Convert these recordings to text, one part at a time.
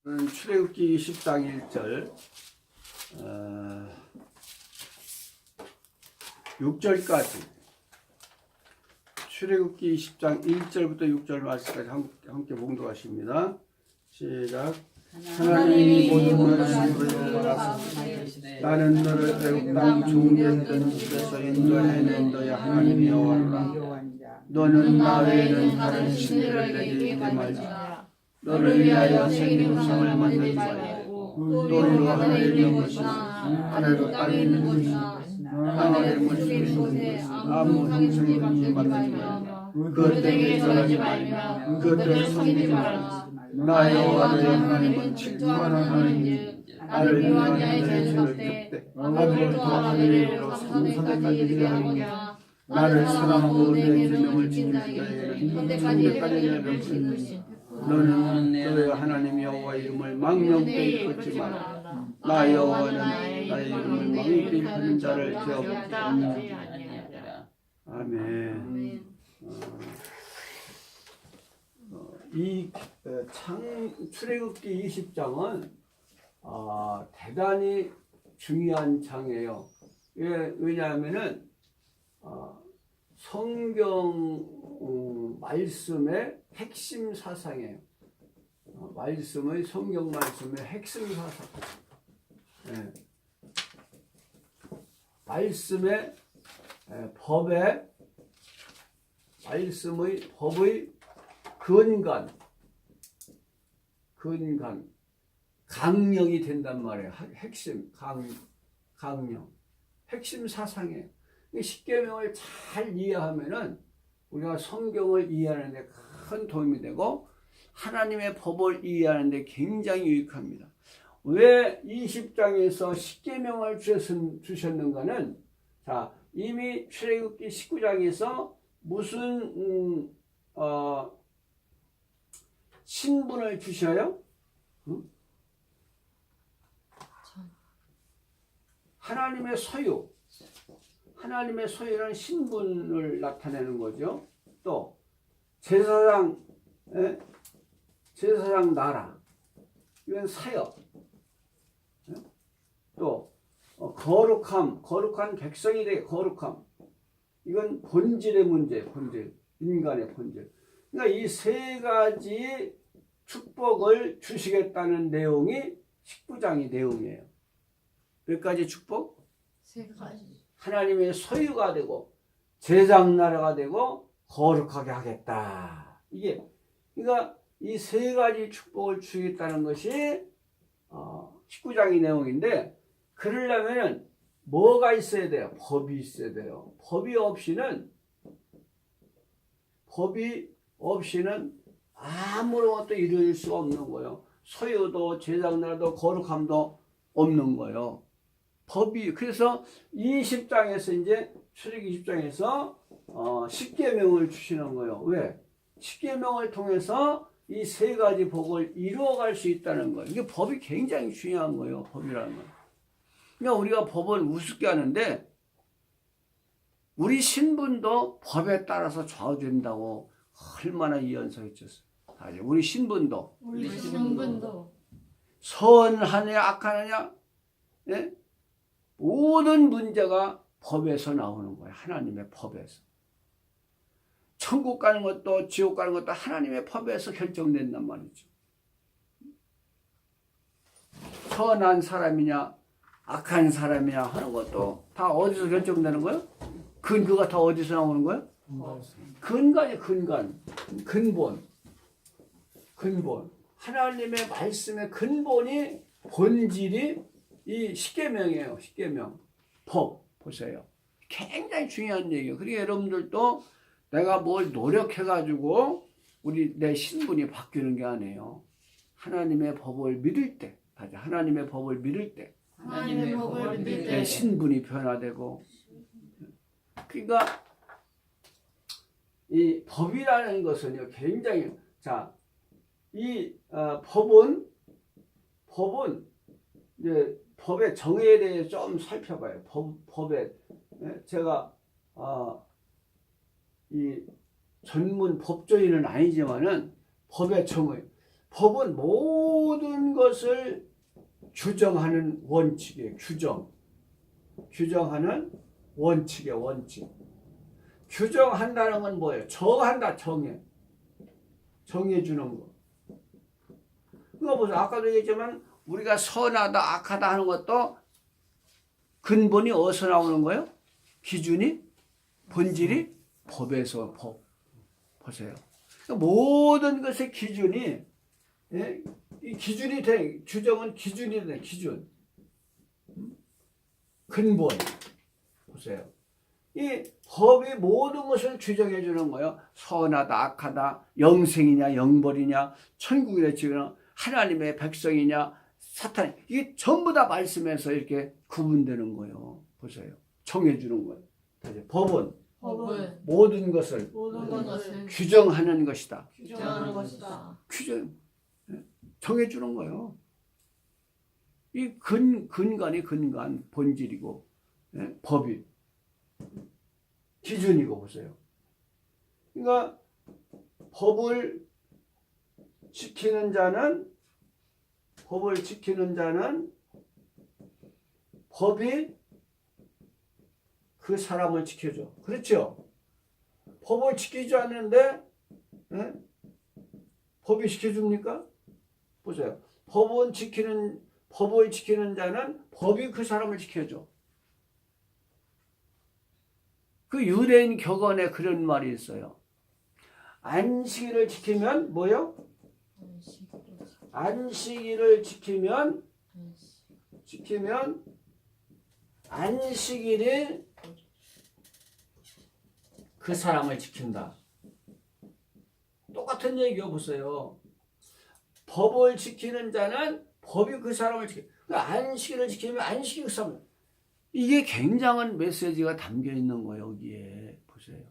출애굽기 20장 1절 6절까지 출애굽기 20장 1절부터 6절 말씀까지 함께 봉독하십니다. 시작. 하나님이 모든 것을 보여주시되 나는 너를 애굽 땅 종되던 집에서 인도해낸 너의 하나님 여호와라. 너는 나 외에는 다른 신들을 내게 믿지 말자. 너를 위하여 생명성을 만들지 말고 너로 하늘에 있는 것이나 하늘도 땅에 있는 것이나 땅 아래 물속에 있는 곳에 아무 형상이 만들지 말며 그것들에게 절하지 말며 그것들을 섬기지 말라. 나 여호와 너의 하나님은 질투하는 하나님이니 나를 미워한 자의 죄를 갚되 하늘부터 하늘에로 산산까지 이르게 하느냐. 나를 사랑하고 내 계명을 지키는 자에게는 천대까지 명령하시는 너는 너의 하나님 여호와 이름을 망령되이 일컫지 마라. 나 여호와는 나의 이름을 망령되이 일컫는 자를 죄없게 하느니라. 아멘. 이 출애굽기 20장은 대단히 중요한 장이에요. 왜냐하면은 성경 말씀의 핵심 사상이에요. 성경 말씀의 핵심 사상. 네. 말씀의 법의 강령이 된단 말이에요. 강령. 핵심 사상이에요. 십계명을 잘 이해하면은 우리가 성경을 이해하는 데 큰 도움이 되고 하나님의 법을 이해하는 데 굉장히 유익합니다. 왜 20장에서 십계명을 주셨는가는 이미 출애굽기 19장에서 무슨 신분을 주셔요? 하나님의 소유. 하나님의 소유는 신분을 나타내는 거죠. 또 제사장 나라, 이건 사역. 또 거룩한 백성이 되게 거룩함. 이건 본질의 문제, 인간의 본질. 그러니까 이 세 가지 축복을 주시겠다는 내용이 19장의 내용이에요. 몇 가지 축복? 세 가지. 하나님의 소유가 되고 제사장 나라가 되고 거룩하게 하겠다. 그러니까 이 세 가지 축복을 주겠다는 것이 19장의 내용인데, 그러려면 뭐가 있어야 돼요? 법이 있어야 돼요. 법이 없이는 아무것도 이룰 수 없는 거예요. 소유도 제사장 나라도 거룩함도 없는 거예요. 그래서 20장에서 이제 출애굽기 20장에서 십계명을 주시는 거예요. 왜? 십계명을 통해서 이 세 가지 복을 이루어갈 수 있다는 거예요. 이게 법이 굉장히 중요한 거예요. 법이라는 건. 그러니까 우리가 법을 우습게 하는데 우리 신분도 법에 따라서 좌우된다고 얼마나 이연서했었어요. 우리 신분도 선하냐 악하느냐, 예? 모든 문제가 법에서 나오는 거예요. 하나님의 법에서. 천국 가는 것도 지옥 가는 것도 하나님의 법에서 결정된단 말이죠. 선한 사람이냐 악한 사람이냐 하는 것도 다 어디서 결정되는 거예요? 근거가 다 어디서 나오는 거예요? 근간이에요. 근본. 하나님의 말씀의 근본이, 본질이 이 십계명이에요. 십계명. 법. 보세요. 굉장히 중요한 얘기예요. 그러니까 여러분들도 내가 뭘 노력해가지고 내 신분이 바뀌는 게 아니에요. 하나님의 법을 믿을 때, 하나님의 법을 믿을 때 내 신분이 변화되고, 그러니까 이 법이라는 것은요 굉장히, 이 법은 이제 법의 정의에 대해 좀 살펴봐요. 법에 제가 이 전문 법조인은 아니지만은 법의 정의. 법은 모든 것을 규정하는 원칙이에요. 규정하는 원칙이에요. 원칙. 규정한다는 건 뭐예요? 정한다. 정해주는 거. 그거 보세요. 아까도 얘기했지만 우리가 선하다 악하다 하는 것도 근본이 어디서 나오는 거예요? 기준이 본질이 법에서 보세요. 모든 것의 기준이 이 기준이 돼. 규정은 기준이 돼. 기준. 근본. 보세요. 이 법이 모든 것을 규정해 주는 거예요. 선하다 악하다 영생이냐 영벌이냐 천국이냐 지구냐 하나님의 백성이냐 사탄 이게 전부 다 말씀에서 이렇게 구분되는 거예요. 보세요. 정해 주는 거예요. 다시 법은 모든 것을 규정하는 것이다. 규정 정해 주는 거예요. 이 근간이 근간 본질이고 법이 기준이고 보세요. 그러니까 법을 지키는 자는 법이 그 사람을 지켜줘. 그렇죠? 법을 지키지 않는데 법이 지켜줍니까? 보세요. 법을 지키는 자는 법이 그 사람을 지켜줘. 그 유대인 격언에 그런 말이 있어요. 안식일을 지키면 뭐요? 안식일을 지키면 안식일이 그 사람을 지킨다. 똑같은 얘기요. 보세요. 법을 지키는 자는 법이 그 사람을 지켜. 안식일을 지키면 안식이 그 사람. 이게 굉장한 메시지가 담겨 있는 거예요. 여기에 보세요.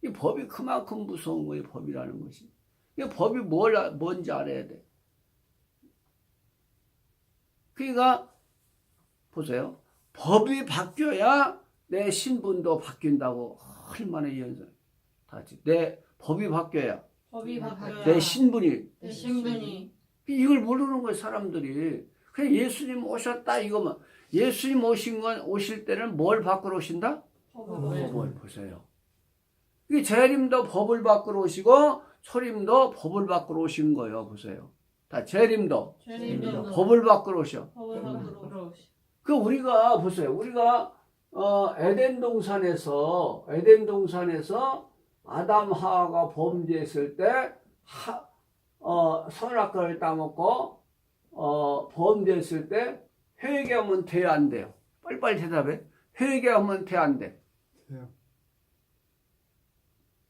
이 법이 그만큼 무서운 거예요. 법이라는 것이. 이 법이 뭔지 알아야 돼. 그러니까 보세요. 법이 바뀌어야 내 신분도 바뀐다고 얼마나 이해해요. 다시 내 법이 바뀌어야 내 신분이 이걸 모르는 거예요. 사람들이. 그냥 예수님 오셨다 이거만. 예수님 오실 때는 뭘 바꾸러 오신다? 법을 보세요. 이 재림도 법을 바꾸러 오시고 초림도 법을 바꾸러 오신 거예요. 보세요. 다 재림도 법을 바꾸러 오셔. 그 우리가 보세요. 우리가 에덴 동산에서 아담 하와가 범죄했을 때 선악과를 따먹고 범죄했을 때 회개하면 돼야 안 돼요? 빨리빨리 대답해. 회개하면 돼야 안 돼?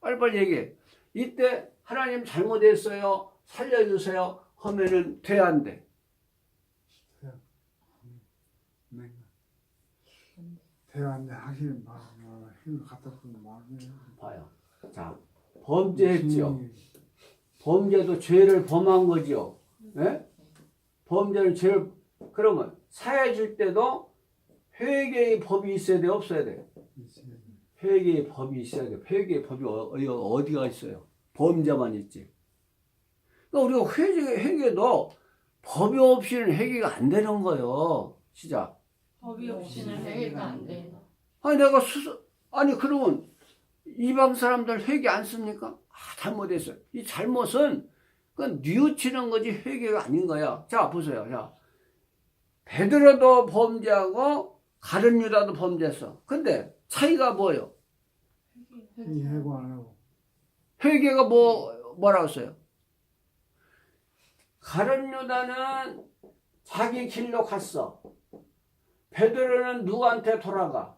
빨리빨리 얘기해. 이때 하나님 잘못했어요. 살려주세요. 하면은 돼야 안 돼? 돼야 안 돼. 하긴 힘을 갖다 쓰는 마음이 봐요. 자, 범죄했죠. 범죄도 죄를 범한 거죠. 네? 범죄는 죄를 그러면 사해 줄 때도 회개의 법이 있어야 돼, 없어야 돼? 회개의 법이 있어야 돼. 회개의 법이 어디가 있어요? 범죄만 있지. 그러니까 우리가 회개도 법이 없이는 회개가 안 되는 거예요. 시작. 법이 없이는 회개가 안 돼. 아니 그러면 이방 사람들 회개 안 씁니까? 잘못했어요. 이 잘못은 그건 뉘우치는 거지 회개가 아닌 거야. 자 보세요. 자 베드로도 범죄하고 가룟 유다도 범죄했어. 근데 차이가 뭐예요? 회고 안 하고 회개가 뭐라고 했어요? 가룟 유다는 자기 길로 갔어. 베드로는 누구한테 돌아가?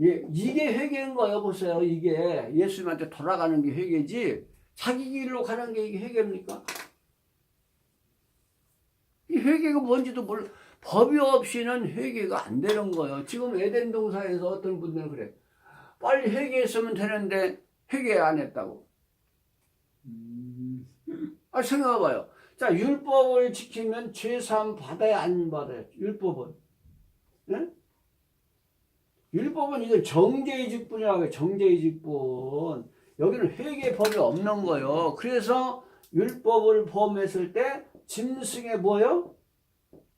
예, 이게 회개인 거예요. 보세요. 이게 예수님한테 돌아가는 게 회개지 자기 길로 가는 게 이게 회개입니까? 이 회개가 뭔지도 몰라. 법이 없이는 회개가 안 되는 거예요. 지금 에덴 동산에서 어떤 분들은 그래. 빨리 회개했으면 되는데 회개 안 했다고. 생각해봐요. 자, 율법을 지키면 죄사함 받아야 안 받아요? 율법은. 네? 율법은 이건 정죄의 직분이라고 해요. 정죄의 직분. 여기는 회개의 법이 없는 거예요. 그래서 율법을 범했을 때 짐승의 뭐요?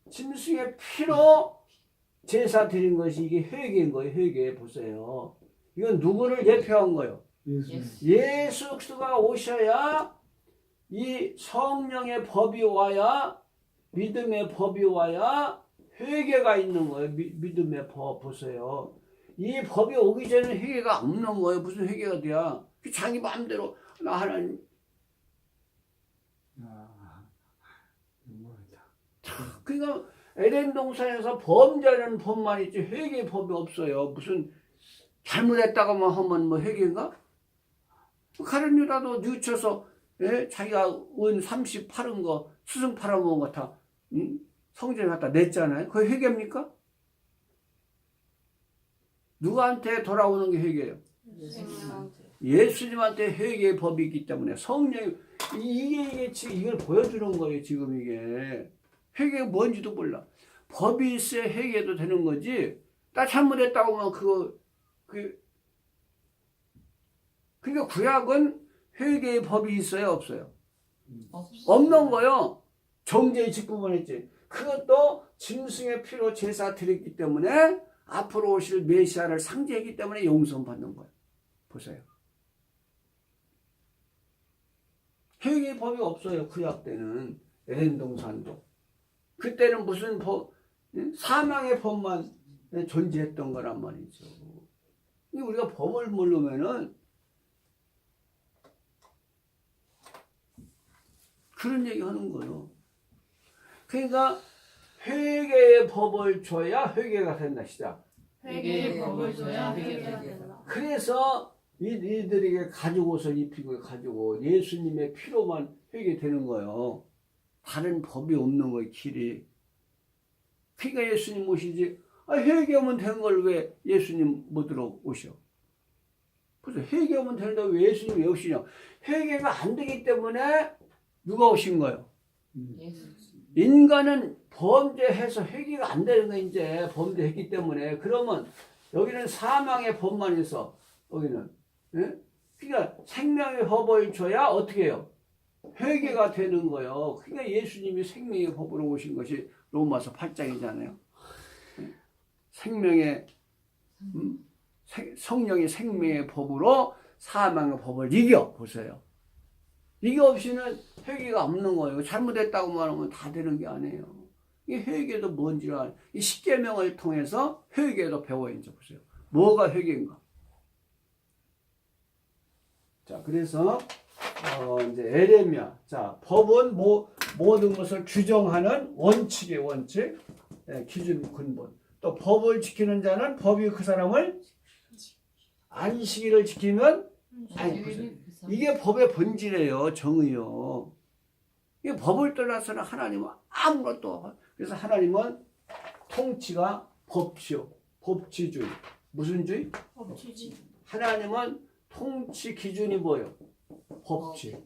짐승의 피로 제사 드린 것이 이게 회개인 거예요. 회개 보세요. 이건 누구를 예표한 거예요? 예수 그리스도가 오셔야 이 성령의 법이 와야 믿음의 법이 와야 회개가 있는 거예요. 믿음의 법 보세요. 이 법이 오기 전에 회개가 없는 거예요. 무슨 회개가 돼야? 자기 마음대로 나 하나님. 그러니까 에덴 동산에서 범죄하는 법만 있지 회개의 법이 없어요. 무슨 잘못했다고만 하면 뭐 회개인가? 가룟 유다도 뉘쳐서 자기가 은 30 팔은 거 수승 팔아먹은 거 다 성전에 갖다 냈잖아요. 그게 회개입니까? 누구한테 돌아오는 게 회개예요? 예수님한테 회개의 법이 있기 때문에 성령이 이게 지금 이걸 보여주는 거예요. 지금 이게 회개가 뭔지도 몰라. 법이 있어야 회개도 되는 거지. 나 잘못했다고 하면 그러니까 구약은 회개의 법이 있어요, 없어요? 없는 거요. 정죄의 직분만 했지. 그것도 짐승의 피로 제사 드렸기 때문에 앞으로 오실 메시아를 상징했기 때문에 용서 받는 거예요. 보세요. 회개의 법이 없어요. 구약 때는 에덴 동산도. 그때는 무슨 법, 사망의 법만 존재했던 거란 말이죠. 우리가 법을 모르면은 그런 얘기 하는 거예요. 그러니까 회개의 법을 줘야 회개가 된다. 시작. 회개의 법을 줘야 회개가 된다. 그래서 이들에게 가죽 옷을 입히고 가지고 예수님의 피로만 회개되는 거예요. 다른 법이 없는 거예요. 길이. 그러니까 예수님 오시지. 회개하면 된 걸 왜 예수님 못 들어오셔? 그래서 회개하면 되는데 왜 예수님 왜 오시냐? 회개가 안 되기 때문에 누가 오신 거예요? 인간은 범죄해서 회개가 안 되는 거 이제 범죄했기 때문에. 그러면 여기는 사망의 법만 있어. 여기는. 그러니까 생명의 법을 줘야 어떻게 해요? 회개가 되는 거예요. 그러니까 예수님이 생명의 법으로 오신 것이 로마서 8장이잖아요. 생명의 성령의 생명의 법으로 사망의 법을 이겨 보세요. 이게 없이는 회개가 없는 거예요. 잘못했다고 말하면 다 되는 게 아니에요. 이 회개도 뭔지를 알아요. 이 십계명을 통해서 회개도 배워야 이제 보세요. 뭐가 회개인가? 자, 그래서 이제 에레미야. 자, 법은 모든 것을 규정하는 원칙의 원칙, 기준 근본. 또 법을 지키는 자는 법이 그 사람을 안식일을 지키면 이게 법의 본질이에요. 정의요. 이 법을 떠나서는 하나님은 아무것도. 그래서 하나님은 통치가 법치요. 법치주의. 무슨 주의? 법치주의. 하나님은 통치 기준이 뭐예요? 법치.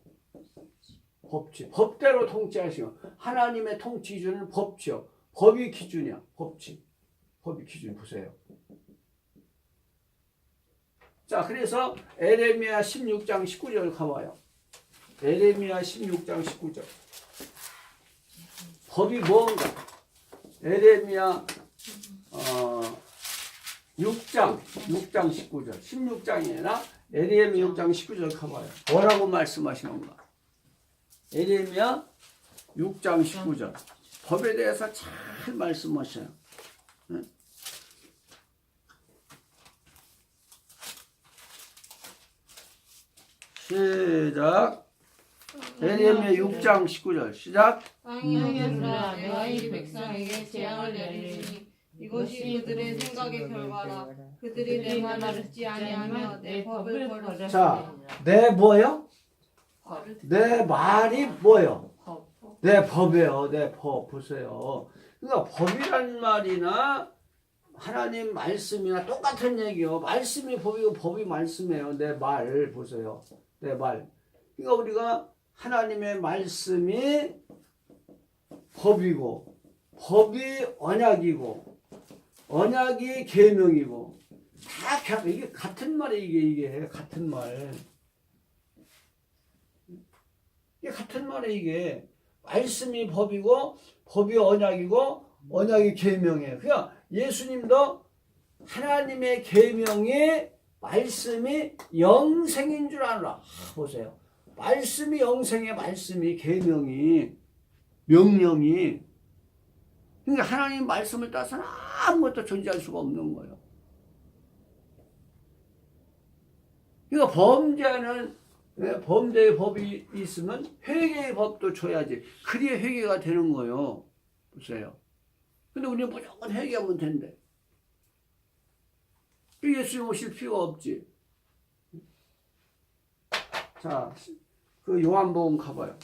법치. 법대로 통치하시고 하나님의 통치 기준은 법치요. 법이 기준이야. 법치. 법이 기준 보세요. 자, 그래서 에레미야 16장 19절 가봐요. 에레미야 16장 19절. 법이 뭔가? 에레미야 6장 19절. 16장이 아니라 에레미야 6장 19절 가봐요. 뭐라고 말씀하시는가? 에레미야 6장 19절. 법에 대해서 잘 말씀하셔요. 시작. 에레미야 6장 19절 시작. 왕이여라 내가 이 백성에게 재앙을 내리니 이것이 그들의 생각의 결과라. 그들이 내 말을 듣지 아니하며 내 법을 버렸으니. 자, 내 뭐요? 내 말이 뭐요? 내 법이에요. 내 법 보세요. 그러니까 법이란 말이나 하나님 말씀이나 똑같은 얘기요. 말씀이 법이고 법이 말씀이에요. 내 말 보세요. 내 말. 그러니까 우리가 하나님의 말씀이 법이고 법이 언약이고 언약이 계명이고 다 이게 같은 말이에요. 이게 같은 말. 이게 같은 말이에요. 이게 말씀이 법이고 법이 언약이고 언약이 계명이에요. 그러니까 예수님도 하나님의 계명이 말씀이 영생인 줄 아노라. 보세요. 말씀이 영생의 말씀이 계명이 명령이 그러니까 하나님 말씀을 따서는 아무것도 존재할 수가 없는 거예요. 그러니까 범죄의 법이 있으면 회개의 법도 줘야지. 그래야 회개가 되는 거예요. 보세요. 근데 우리는 무조건 회개하면 된대. 예수님 오실 필요가 없지. 자, 그 요한복음 가봐요.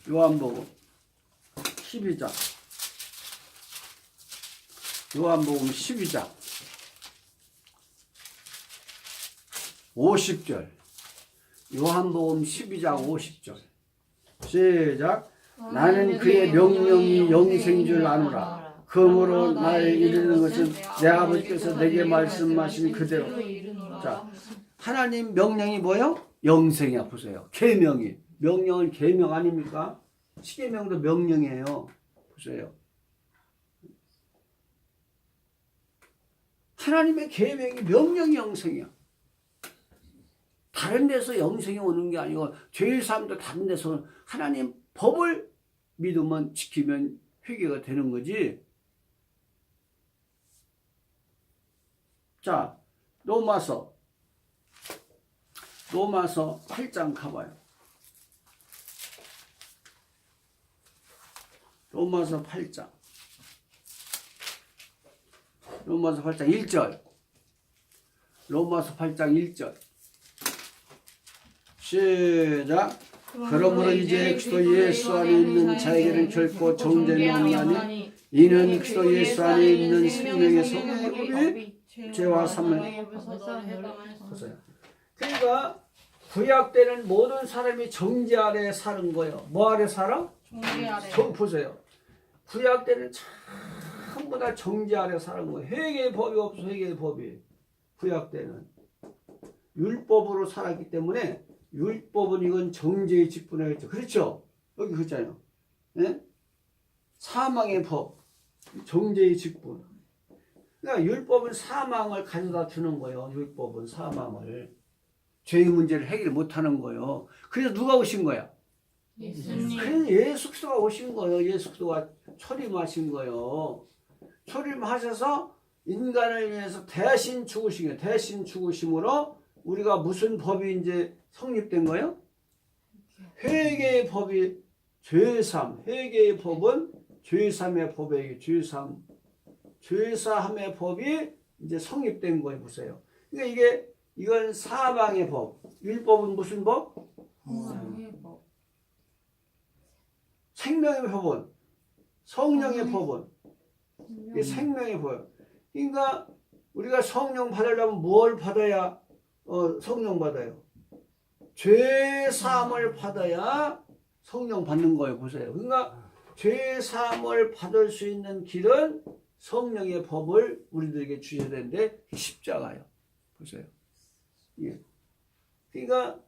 요한복음 12장. 요한복음 12장 50절. 요한복음 12장 50절. 시작. 나는 그의 명령이 영생인 줄 아노라. 그러므로 나에 이르는 것은 내 아버지께서 내게 말씀하신 그대로. 자, 하나님 명령이 뭐예요? 영생이야. 보세요. 계명이. 명령은 계명 아닙니까? 십계명도 명령이에요. 보세요. 하나님의 계명이 명령이 영생이야. 다른 데서 영생이 오는 게 아니고 죄의 삶도 다른 데서 하나님 법을 믿으면 지키면 회개가 되는 거지. 자, 로마서 8장 가봐요. 로마서 8장 1절. 로마서 8장 1절. 시작. 그러므로 이제 그리스도 예수 안에 있는 자에게는 결코 정죄는 없나니 이는 그리스도 예수 안에 있는 생명의 성령의 법이 죄와 사망. 보세요. 그러니까 구약 때는 모든 사람이 정죄 아래 사는 거예요. 뭐 아래 살아? 정죄 아래. 보세요. 구약 때는 전부 다 정죄 아래 사는 거예요. 회개의 법이 없어. 회개의 법이. 구약 때는 율법으로 살았기 때문에 율법은 이건 정죄의 직분이겠죠. 그렇죠? 여기 그렇잖아요. 네? 사망의 법, 정죄의 직분. 그러니까 율법은 사망을 가져다 주는 거예요. 율법은 사망을. 죄의 문제를 해결 못하는 거예요. 그래서 누가 오신 거야? 예수님. 그래서 예수 그리스도가 오신 거예요. 예수 그리스도가 초림하신 거예요. 초림하셔서 인간을 위해서 대신 죽으신 거예요. 대신 죽으심으로 우리가 무슨 법이 이제 성립된 거예요? 회개의 법이 죄삼. 회개의 법은 죄삼의 법이에요. 죄사함의 법이 이제 성립된 거예요. 보세요. 그러니까 이건 사망의 법. 율법은 무슨 법? 생명의 법은 성령의 법은 이게 생명의 법. 그러니까 우리가 성령 받으려면 뭘 받아야 성령 받아요? 죄 사함을 받아야 성령 받는 거예요. 보세요. 그러니까 죄 사함을 받을 수 있는 길은 성령의 법을 우리들에게 주셔야 되는데 십자가요. 보세요. 예. 그러니까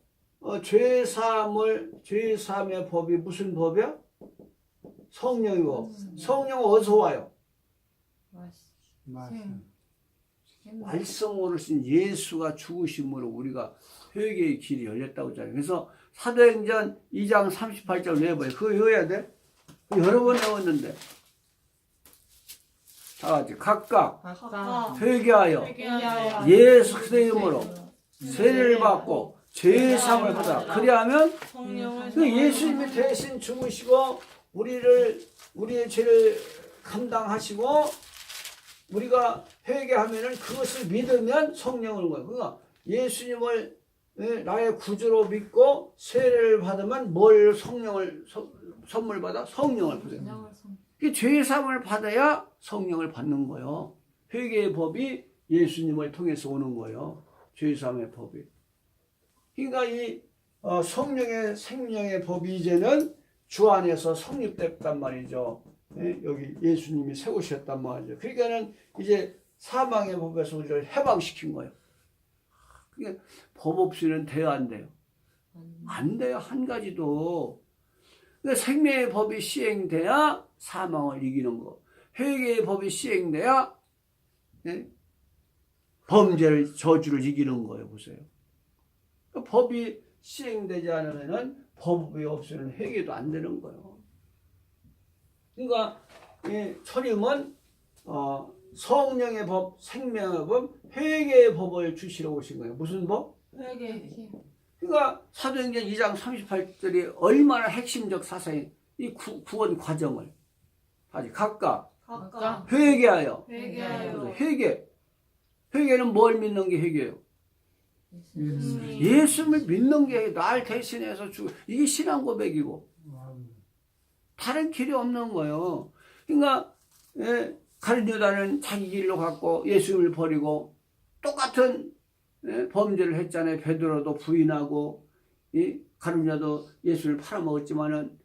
죄 사함의 법이 무슨 법이야? 성령이고 성령은 어디서 와요? 말씀으로 신 예수가 죽으심으로 우리가 회개의 길이 열렸다고 했잖아요. 그래서 사도행전 2장 38절 외워봐요. 그거 외워야 돼? 여러 번 외웠는데. 다 같이 각각 회개하여 예수 그리스도의 이름으로 세례를 받고 죄 사함을 받아. 그리하면 예수님이 대신 죽으시고 우리의 죄를 감당하시고 우리가 회개하면은 그것을 믿으면 성령을 오는 거예요. 그러니까 예수님을 나의 구주로 믿고 세례를 받으면 뭘 성령을 선물 받아? 성령을 받아요. 죄 사함을 받아야 성령을 받는 거예요. 회개의 법이 예수님을 통해서 오는 거예요. 죄 사함의 법이. 그러니까 이 성령의 생명의 법이 이제는 주 안에서 성립됐단 말이죠. 여기 예수님이 세우셨단 말이죠. 그러니까는 이제 사망의 법에서 우리를 해방시킨 거예요. 그러니까 법 없이는 돼야 안 돼요. 안 돼요. 한 가지도. 그러니까 생명의 법이 시행돼야 사망을 이기는 거. 회개의 법이 시행돼야 범죄를 저주를 이기는 거예요. 보세요. 그러니까 법이 시행되지 않으면 법이 없으면 회개도 안 되는 거예요. 그러니까 초림은 성령의 법, 생명의 법, 회개의 법을 주시러 오신 거예요. 무슨 법? 회개. 그러니까 사도행전 2장 38절이 얼마나 핵심적 사상이 이 구원 과정을 아주 각각 회개하여. 회개하여. 회개는 뭘 믿는 게 회개예요? 예수를 믿는 게 날 대신해서 주고 이게 신앙 고백이고 다른 길이 없는 거예요. 그러니까 가룟 유다는 자기 길로 갔고 예수님을 버리고 똑같은 범죄를 했잖아요. 베드로도 부인하고 가룟 유다도 예수를 팔았지만은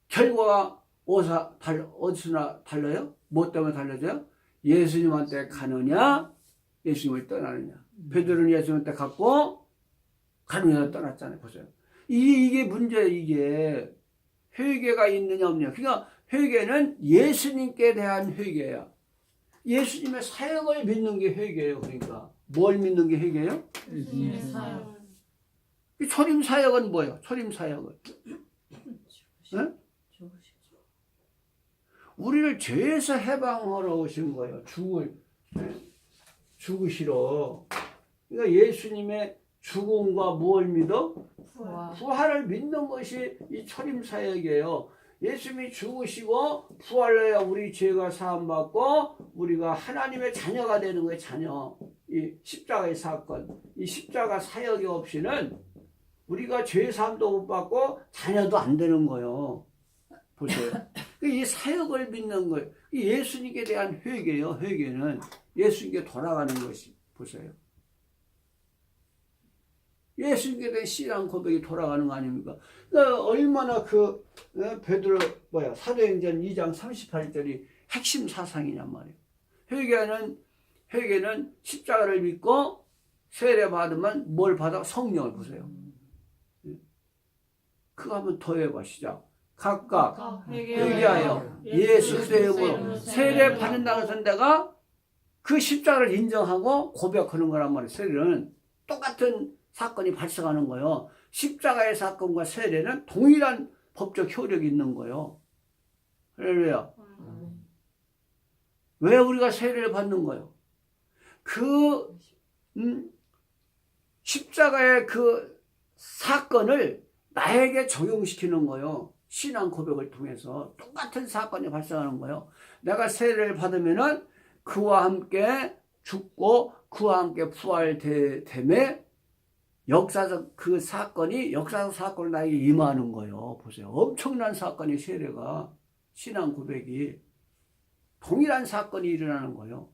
결과가 어디서나 달라요? 뭐 때문에 달라져요? 예수님한테 가느냐 예수님을 떠나느냐. 베드로는 예수님한테 갔고 가룟 유다는 떠났잖아요. 보세요. 이게 문제예요. 이게 회개가 있느냐 없느냐. 그러니까 회개는 예수님께 대한 회개야. 예수님의 사역을 믿는 게 회개예요. 그러니까 뭘 믿는 게 회개예요? 예수님의 사역. 이 초림 사역은 뭐예요? 초림 사역은 우리를 죄에서 해방하러 오신 거예요. 죽으시러. 그러니까 예수님의 죽음과 무엇을 믿어? 부활을 믿는 것이 이 초림 사역이에요. 예수님이 죽으시고 부활해야 우리 죄가 사함받고 우리가 하나님의 자녀가 되는 거예요. 자녀. 이 십자가의 사건, 이 십자가 사역이 없이는 우리가 죄 사함도 못 받고 자녀도 안 되는 거예요. 보세요. 이 사역을 믿는 거예요. 예수님께 대한 회개예요. 회개는 예수님께 돌아가는 것이. 보세요. 예수님께 대한 신앙 고백이 돌아가는 거 아닙니까? 그러니까 얼마나 베드로 사도행전 2장 38절이 핵심 사상이냔 말이에요. 회개는 십자가를 믿고 세례 받으면 뭘 받아? 성령을. 보세요. 그거 한번 더 해봐. 시작. 각각 회개하여 예수 그리스도의 이름으로 세례 받는다고 해서 내가 그 십자가를 인정하고 고백하는 거란 말이에요. 세례는 똑같은 사건이 발생하는 거예요. 십자가의 사건과 세례는 동일한 법적 효력이 있는 거예요. 할렐루야. 왜 우리가 세례를 받는 거예요? 십자가의 그 사건을 나에게 적용시키는 거예요. 신앙 고백을 통해서 똑같은 사건이 발생하는 거예요. 내가 세례를 받으면은 그와 함께 죽고 그와 함께 부활됨에 역사적 그 사건이 역사적 사건을 나에게 임하는 거예요. 보세요. 엄청난 사건이 세례가 신앙 고백이 동일한 사건이 일어나는 거예요.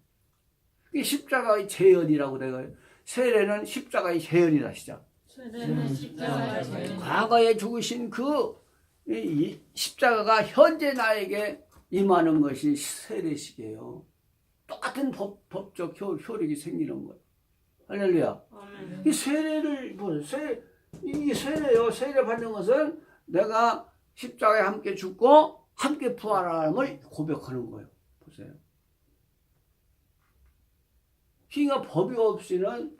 이게 십자가의 재현이라고 내가 세례는 십자가의 재현이다. 시작. 세례는 십자가의 재현. 과거에 죽으신 이 십자가가 현재 나에게 임하는 것이 세례식이에요. 똑같은 법적 효력이 생기는 거예요. 할렐루야. 이 세례를 이 세례요. 세례 받는 것은 내가 십자가에 함께 죽고 함께 부활함을 고백하는 거예요. 보세요. 그러니까 법이 없이는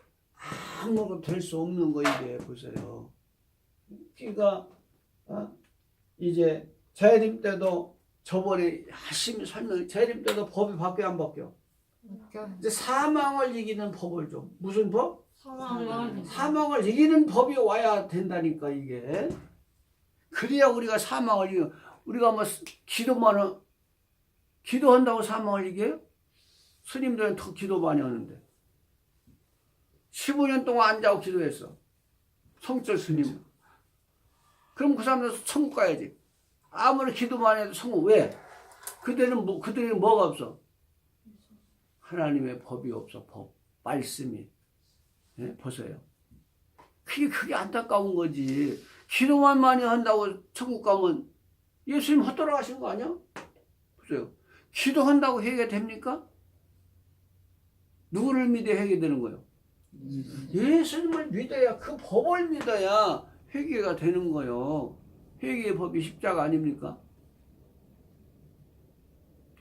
아무것도 될 수 없는 거 이게 보세요. 그러니까 이제 재림 때도 저번에 열심히 재림 때도 법이 바뀌어 안 바뀌어? 이제 사망을 이기는 법을 좀. 무슨 법? 사망을 이기는 법이 와야 된다니까 이게. 그래야 우리가 사망을 이겨. 우리가 뭐 기도한다고 사망을 이겨요? 스님들은 더 기도 많이 하는데 15년 동안 안 자고 기도했어. 성철 스님. 그럼 그 사람들 천국 가야지. 아무리 기도 많이 해도 천국. 왜? 그들은 뭐가 없어? 하나님의 법이 없어. 법, 말씀이. 보세요. 그게 안타까운 거지. 기도만 많이 한다고 천국 가면 예수님 헛돌아가신 거 아니야? 보세요. 기도한다고 회개됩니까? 누구를 믿어 회개되는 거예요? 예수님을 믿어야, 그 법을 믿어야 회개가 되는 거요. 회개의 법이 십자가 아닙니까?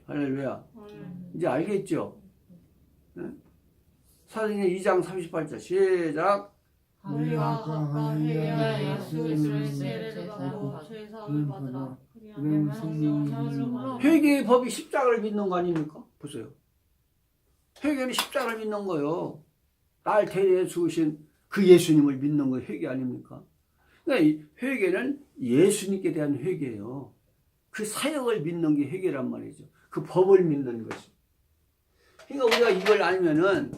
할렐루야. 이제 알겠죠? 네? 사도행전 2장 38절 시작. 우리가 각각 회개하여 예수 그리스도의 세례를 받고 죄 사함을 받으라. 그리하면 성령을 사흘로 받으라. 회개의 법이 십자가를 믿는 거 아닙니까? 보세요. 회개는 십자가를 믿는 거요. 날 대리해 주신 그 예수님을 믿는 거 회개 아닙니까? 그러니까 이 회개는 예수님께 대한 회개예요. 그 사역을 믿는 게 회개란 말이죠. 그 법을 믿는 것이. 그러니까 우리가 이걸 알면은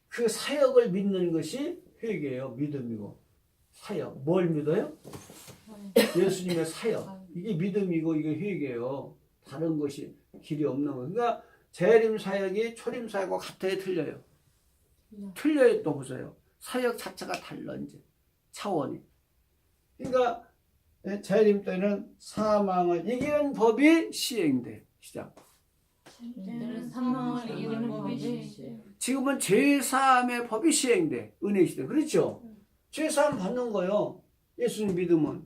그 사역을 믿는 것이 회개예요. 믿음이고. 사역. 뭘 믿어요? 예수님의 사역. 이게 믿음이고 이게 회개예요. 다른 것이 길이 없는 거예요. 그러니까 재림 사역이 초림 사역과 같아요, 틀려요? 틀려요. 또 보세요. 사역 자체가 달라 이제 차원이. 그러니까 재림 때는 사망을 이기는 법이 시행돼. 시작. 때는 사망을 이기는 법이 시행. 지금은 죄사함의 법이 시행돼. 은혜 시대. 그렇죠? 죄사함 받는 거요. 예수님 믿으면.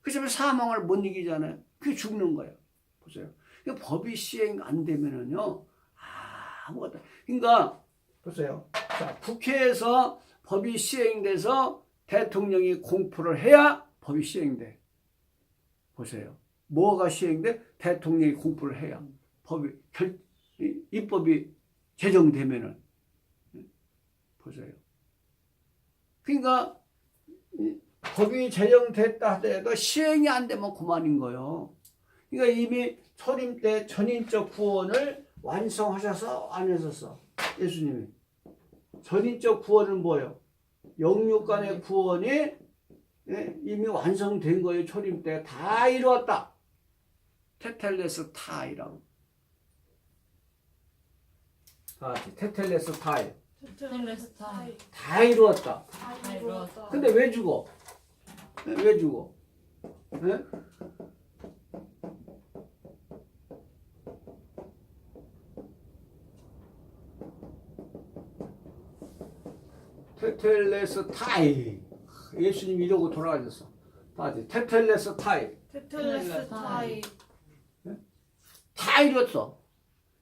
그렇지만 사망을 못 이기잖아요. 그게 죽는 거예요. 보세요. 그러니까 법이 시행 안 되면은요. 아무것도. 그러니까 보세요. 자, 국회에서 법이 시행돼서 대통령이 공포를 해야 법이 시행돼. 보세요. 뭐가 시행돼? 대통령이 공포를 해야. 입법이 제정되면은. 보세요. 그러니까 법이 제정됐다 하더라도 시행이 안 되면 그만인 거예요. 그러니까 이미 초림 때 전인적 구원을 완성하셔서 안 하셨어. 예수님이. 전인적 구원은 뭐예요? 영육간의 구원이 이미 완성된 거예요. 초림 때 다 이루었다. 테텔레스 타이라고. 테텔레스 타이. 텔레스타이. 다 이루었다. 다 이루었다. 근데 왜 죽어? 왜 죽어? 네? 테텔레스 타이. 예수님 이러고 돌아가셨어. 테텔레스 타이. 테텔레스타이. 다 이뤘어.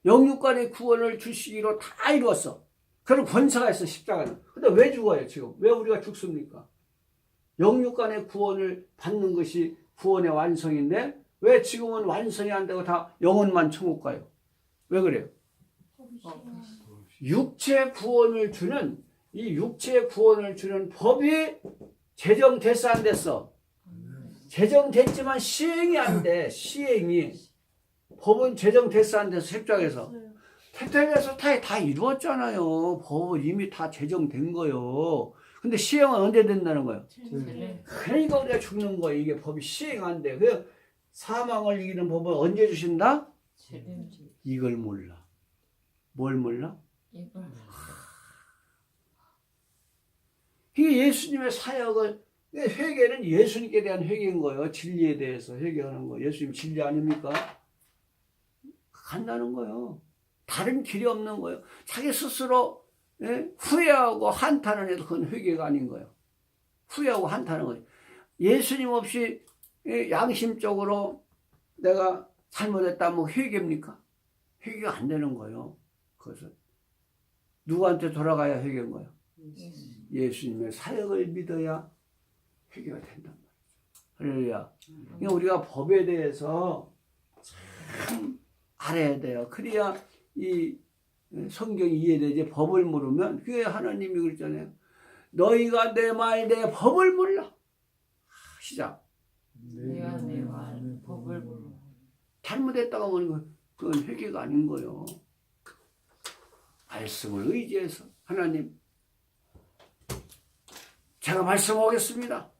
영육간의 구원을 주시기로 다 이루었어. 그런 권세가 있어, 십자가는. 근데 왜 죽어요, 지금? 왜 우리가 죽습니까? 영육간의 구원을 받는 것이 구원의 완성인데, 왜 지금은 완성이 안 되고 다 영혼만 천국 가요? 왜 그래요? 육체 구원을 주는, 이 육체 구원을 주는 법이 제정됐어, 안 됐어? 제정됐지만 시행이 안 돼, 시행이. 법은 제정됐어, 안 됐어, 십자가에서. 테텔레스 타이 다 이루었잖아요. 법은 이미 다 제정된 거요. 근데 시행은 언제 된다는 거예요? 그러니까 우리가 죽는 거예요. 이게 법이 시행 안 돼. 그 사망을 이기는 법은 언제 주신다? 이걸 몰라. 뭘 몰라? 이게 예수님의 사역을, 회개는 예수님께 대한 회개인 거예요. 진리에 대해서 회개하는 거. 예수님 진리 아닙니까? 간다는 거예요. 다른 길이 없는 거예요. 자기 스스로 후회하고 한탄을 해도 그건 회개가 아닌 거예요. 후회하고 한탄하는 거예요. 예수님 없이 양심적으로 내가 잘못했다면 회개입니까? 회개가 안 되는 거예요. 그것은 누구한테 돌아가야 회개인 거예요? 예수님의 사역을 믿어야 회개가 된단 말이죠. 할렐루야. 그러니까 우리가 법에 대해서 참 알아야 돼요. 그래야 이 성경이 이해되지. 법을 모르면, 그게 하나님이 그랬잖아요. 너희가 내 말, 내 법을 몰라. 시작. 내가 내 말, 법을 몰라. 잘못했다고 하면 그건 회개가 아닌 거예요. 말씀을 의지해서 하나님, 제가 말씀하겠습니다.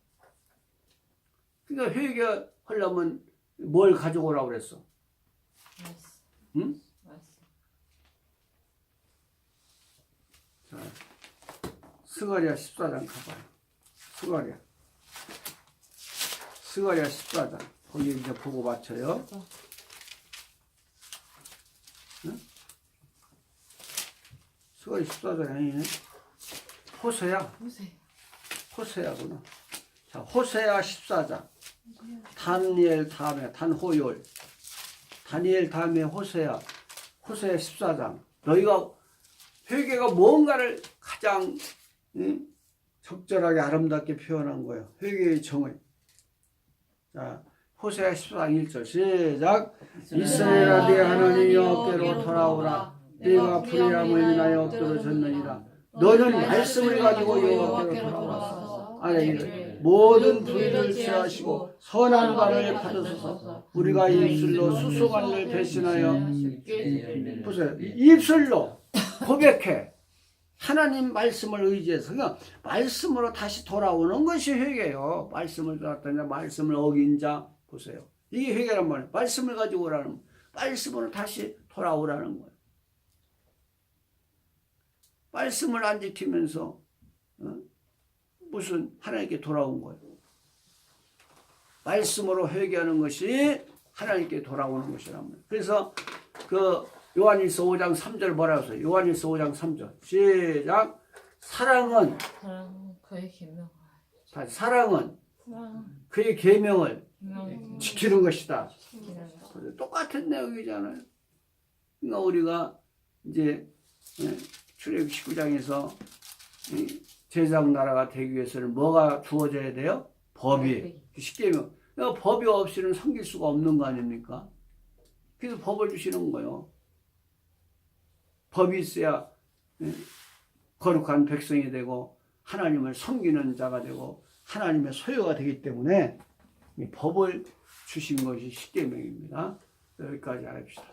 그러니까 회개하려면 뭘 가져오라고 그랬어? 응? 자, 스가랴 14장 가봐요. 스가랴 14장. 거기 이제 보고 맞춰요. 응? 수가 14장이 아니네. 호세야구나. 자, 호세야 14장. 다니엘 다음에 단호열. 다니엘 다음에 호세야 14장. 너희가 회개가 뭔가를 가장 적절하게 아름답게 표현한 거예요. 회개의 정의. 자, 호세야 14장 1절 시작. 이스라엘아 네 하나님 여호와께로 돌아오라. 네가 불의함을 인하여 엎드러졌느니라. 너는 말씀을 가지고 여호와께로 돌아와서 아니 모든 불의를 취하시고 선한 말을 받으소서. 우리가 입술로 수송한 일 배신하여 보세요. 입술로 고백해. 하나님 말씀을 의지해서 그냥 말씀으로 다시 돌아오는 것이 회개예요. 말씀을 들었더니 말씀을 어긴 자 보세요. 이게 회개란 말이에요. 말씀을 가지고 오라는 거예요. 말씀으로 다시 돌아오라는 거예요. 말씀을 안 지키면서 무슨 하나님께 돌아온 거예요. 말씀으로 회개하는 것이 하나님께 돌아오는 것이란 말이에요. 그래서 그 요한일서 5장 3절 뭐라고 했어요? 요한일서 5장 3절 시작. 사랑은 그의 계명. 사랑은 그의 계명을 지키는 것이다. 똑같은 내용이잖아요. 그러니까 우리가 이제 출애굽 19장에서 제사장 나라가 되기 위해서는 뭐가 주어져야 돼요? 법이. 십계명. 그러니까 법이 없이는 섬길 수가 없는 거 아닙니까? 그래서 법을 주시는 거예요. 법이 있어야 거룩한 백성이 되고 하나님을 섬기는 자가 되고 하나님의 소유가 되기 때문에 이 법을 주신 것이 십계명입니다. 여기까지 알읍시다.